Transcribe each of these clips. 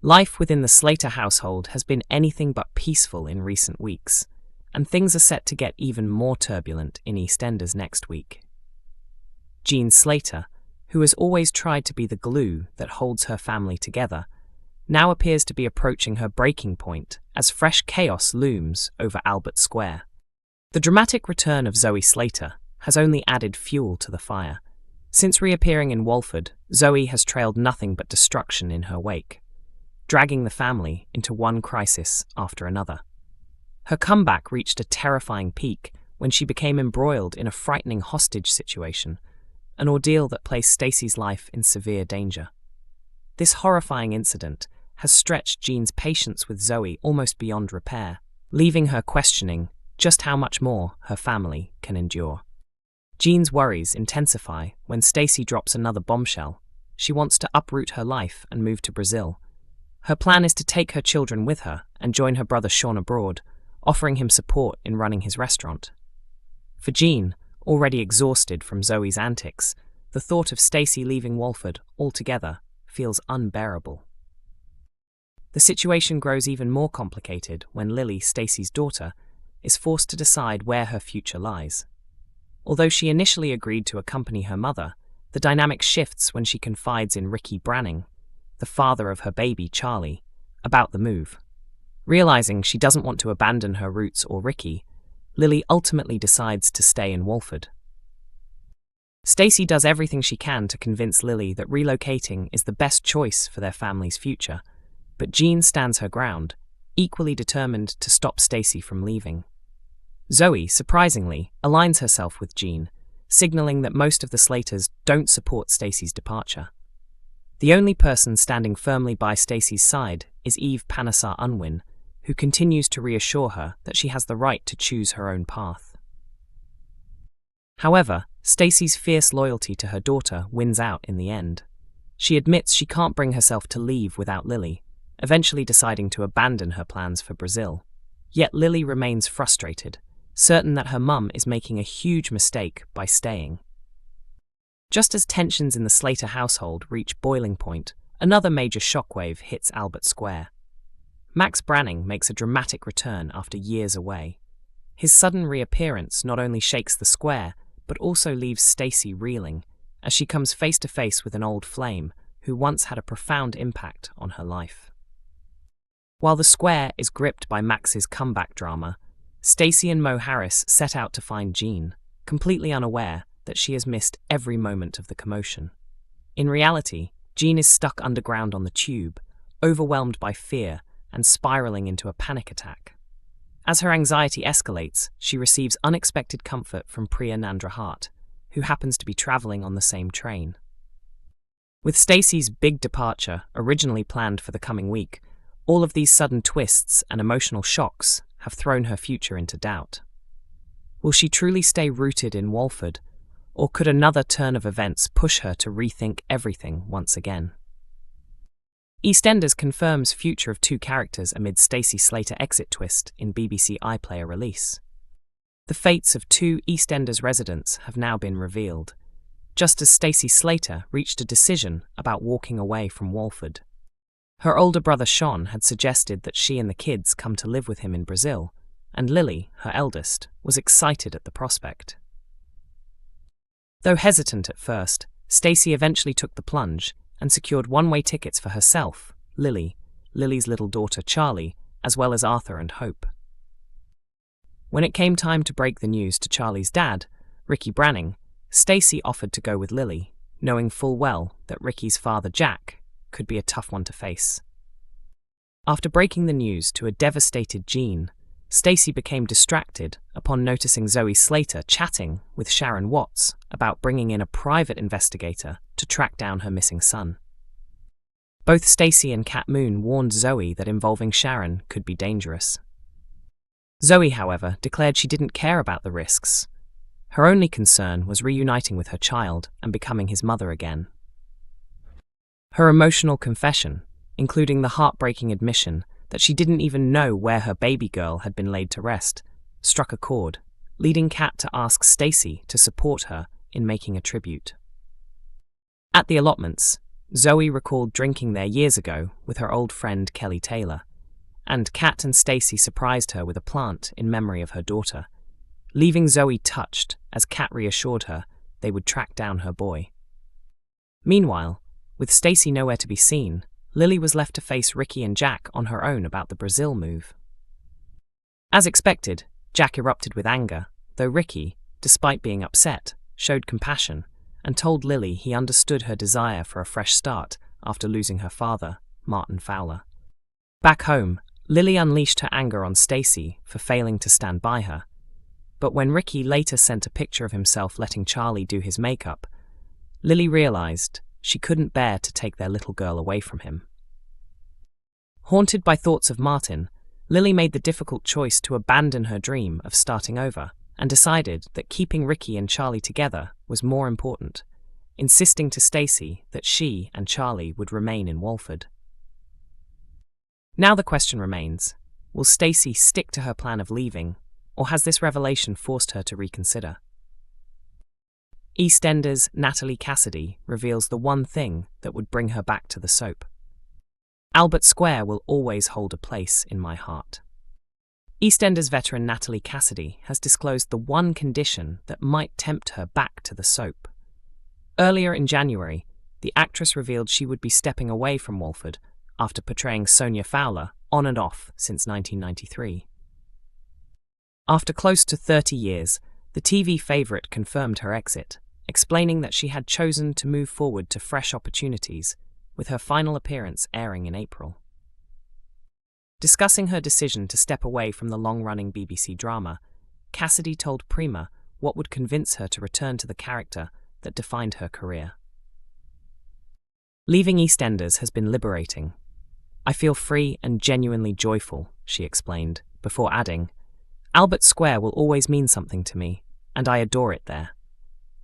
Life within the Slater household has been anything but peaceful in recent weeks, and things are set to get even more turbulent in EastEnders next week. Jean Slater, who has always tried to be the glue that holds her family together, now appears to be approaching her breaking point as fresh chaos looms over Albert Square. The dramatic return of Zoe Slater has only added fuel to the fire. Since reappearing in Walford, Zoe has trailed nothing but destruction in her wake, dragging the family into one crisis after another. Her comeback reached a terrifying peak when she became embroiled in a frightening hostage situation, an ordeal that placed Stacey's life in severe danger. This horrifying incident has stretched Jean's patience with Zoe almost beyond repair, leaving her questioning just how much more her family can endure. Jean's worries intensify when Stacey drops another bombshell. She wants to uproot her life and move to Brazil. Her plan is to take her children with her and join her brother Sean abroad, offering him support in running his restaurant. For Jean, already exhausted from Zoe's antics, the thought of Stacey leaving Walford altogether feels unbearable. The situation grows even more complicated when Lily, Stacey's daughter, is forced to decide where her future lies. Although she initially agreed to accompany her mother, the dynamic shifts when she confides in Max Branning, the father of her baby Charlie, about the move. Realizing she doesn't want to abandon her roots or Ricky, Lily ultimately decides to stay in Walford. Stacey does everything she can to convince Lily that relocating is the best choice for their family's future, but Jean stands her ground, equally determined to stop Stacey from leaving. Zoe, surprisingly, aligns herself with Jean, signaling that most of the Slaters don't support Stacey's departure. The only person standing firmly by Stacey's side is Eve Panesar Unwin, who continues to reassure her that she has the right to choose her own path. However, Stacey's fierce loyalty to her daughter wins out in the end. She admits she can't bring herself to leave without Lily, eventually deciding to abandon her plans for Brazil. Yet Lily remains frustrated, certain that her mum is making a huge mistake by staying. Just as tensions in the Slater household reach boiling point, another major shockwave hits Albert Square. Max Branning makes a dramatic return after years away. His sudden reappearance not only shakes the square, but also leaves Stacey reeling, as she comes face to face with an old flame who once had a profound impact on her life. While the square is gripped by Max's comeback drama, Stacey and Mo Harris set out to find Jean, completely unaware that she has missed every moment of the commotion. In reality, Jean is stuck underground on the tube, overwhelmed by fear and spiraling into a panic attack. As her anxiety escalates, she receives unexpected comfort from Priya, who happens to be traveling on the same train. With Stacey's big departure originally planned for the coming week, all of these sudden twists and emotional shocks have thrown her future into doubt. Will she truly stay rooted in Walford, or could another turn of events push her to rethink everything once again? EastEnders confirms future of two characters amid Stacey Slater exit twist in BBC iPlayer release. The fates of two EastEnders residents have now been revealed, just as Stacey Slater reached a decision about walking away from Walford. Her older brother Sean had suggested that she and the kids come to live with him in Brazil, and Lily, her eldest, was excited at the prospect. Though hesitant at first, Stacey eventually took the plunge and secured one-way tickets for herself, Lily's little daughter Charlie, as well as Arthur and Hope. When it came time to break the news to Charlie's dad, Max Branning, Stacey offered to go with Lily, knowing full well that Ricky's father Jack could be a tough one to face. After breaking the news to a devastated Jean, Stacey became distracted upon noticing Zoe Slater chatting with Sharon Watts about bringing in a private investigator to track down her missing son. Both Stacey and Kat Moon warned Zoe that involving Sharon could be dangerous. Zoe, however, declared she didn't care about the risks. Her only concern was reuniting with her child and becoming his mother again. Her emotional confession, including the heartbreaking admission that she didn't even know where her baby girl had been laid to rest, struck a chord, leading Kat to ask Stacey to support her in making a tribute. At the allotments, Zoe recalled drinking there years ago with her old friend Kelly Taylor, and Kat and Stacey surprised her with a plant in memory of her daughter, leaving Zoe touched as Kat reassured her they would track down her boy. Meanwhile, with Stacey nowhere to be seen, Lily was left to face Ricky and Jack on her own about the Brazil move. As expected, Jack erupted with anger, though Ricky, despite being upset, showed compassion and told Lily he understood her desire for a fresh start after losing her father, Martin Fowler. Back home, Lily unleashed her anger on Stacey for failing to stand by her, but when Ricky later sent a picture of himself letting Charlie do his makeup, Lily realized she couldn't bear to take their little girl away from him. Haunted by thoughts of Martin, Lily made the difficult choice to abandon her dream of starting over and decided that keeping Ricky and Charlie together was more important, insisting to Stacey that she and Charlie would remain in Walford. Now the question remains, will Stacey stick to her plan of leaving, or has this revelation forced her to reconsider? EastEnders' Natalie Cassidy reveals the one thing that would bring her back to the soap. Albert Square will always hold a place in my heart. EastEnders veteran Natalie Cassidy has disclosed the one condition that might tempt her back to the soap. Earlier in January, the actress revealed she would be stepping away from Walford after portraying Sonia Fowler on and off since 1993. After close to 30 years, the TV favourite confirmed her exit, explaining that she had chosen to move forward to fresh opportunities, with her final appearance airing in April. Discussing her decision to step away from the long-running BBC drama, Cassidy told Priya what would convince her to return to the character that defined her career. Leaving EastEnders has been liberating. I feel free and genuinely joyful, she explained, before adding, Albert Square will always mean something to me, and I adore it there.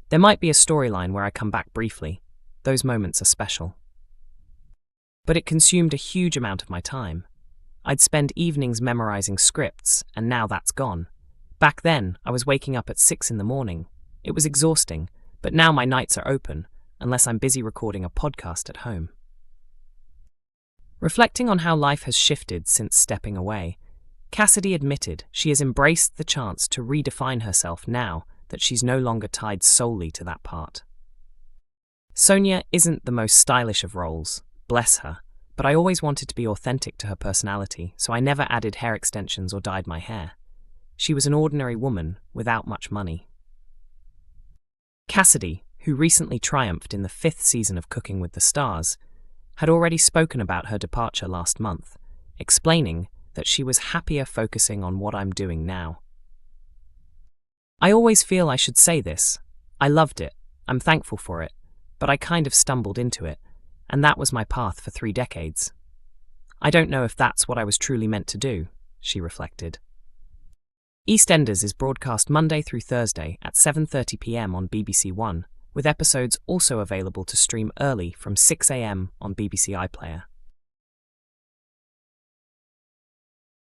There might be a storyline where I come back briefly. Those moments are special. But it consumed a huge amount of my time. I'd spend evenings memorizing scripts, and now that's gone. Back then, I was waking up at 6 in the morning. It was exhausting, but now my nights are open, unless I'm busy recording a podcast at home. Reflecting on how life has shifted since stepping away, Cassidy admitted she has embraced the chance to redefine herself now that she's no longer tied solely to that part. Sonia isn't the most stylish of roles, bless her, but I always wanted to be authentic to her personality, so I never added hair extensions or dyed my hair. She was an ordinary woman without much money. Cassidy, who recently triumphed in the 5th season of Cooking with the Stars, had already spoken about her departure last month, explaining that she was happier focusing on what I'm doing now. I always feel I should say this. I loved it, I'm thankful for it, but I kind of stumbled into it, and that was my path for 3 decades. I don't know if that's what I was truly meant to do, she reflected. EastEnders is broadcast Monday through Thursday at 7:30 p.m. on BBC One, with episodes also available to stream early from 6 a.m. on BBC iPlayer.